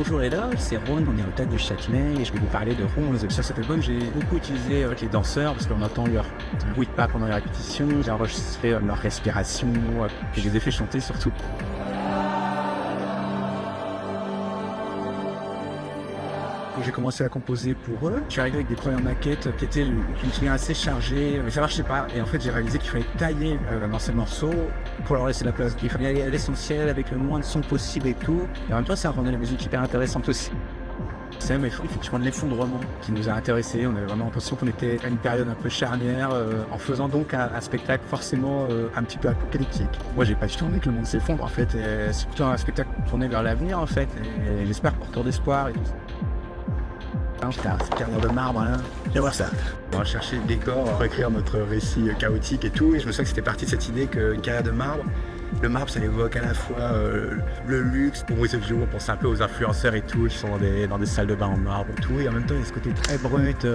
Bonjour Ella, c'est Ron, on est au Théâtre de Châtelet et je vais vous parler de Ron. Sur cet album, j'ai beaucoup utilisé avec les danseurs parce qu'on entend leur bruit de pas pendant les répétitions, j'ai enregistré leur respiration et je les ai fait chanter surtout. J'ai commencé à composer pour eux. Je suis arrivé avec des premières maquettes qui étaient assez chargées, mais ça marchait pas. Et en fait, j'ai réalisé qu'il fallait tailler dans ces morceaux pour leur laisser la place. Il fallait aller à l'essentiel avec le moins de son possible et tout. Et en même temps, ça rendait la musique hyper intéressante aussi. C'est même effectivement de l'effondrement qui nous a intéressés. On avait vraiment l'impression qu'on était à une période un peu charnière, en faisant donc un spectacle forcément un petit peu apocalyptique. Moi, j'ai pas du tout envie que le monde s'effondre en fait. C'est plutôt un spectacle tourné vers l'avenir en fait. Et j'espère porteur d'espoir et tout. Putain, c'est carrière de marbre là. Viens voir ça. On va chercher le décor pour écrire notre récit chaotique et tout. Et je me souviens que c'était parti de cette idée qu'une carrière de marbre, le marbre ça évoque à la fois le luxe. Pour moi, c'est on pense un peu aux influenceurs et tout, qui sont dans des salles de bain en marbre et tout. Et en même temps, il y a ce côté très brut.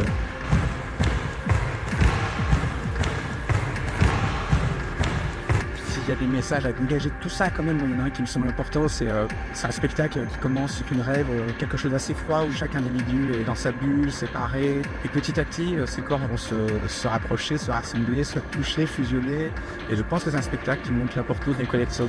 Il y a des messages à dégager, tout ça quand même, il y en a un qui me semble important, c'est un spectacle qui commence avec une rêve, quelque chose d'assez froid où chaque individu est dans sa bulle, séparé, et petit à petit, ces corps vont se rapprocher, se rassembler, se toucher, fusionner, et je pense que c'est un spectacle qui montre l'importance des collections.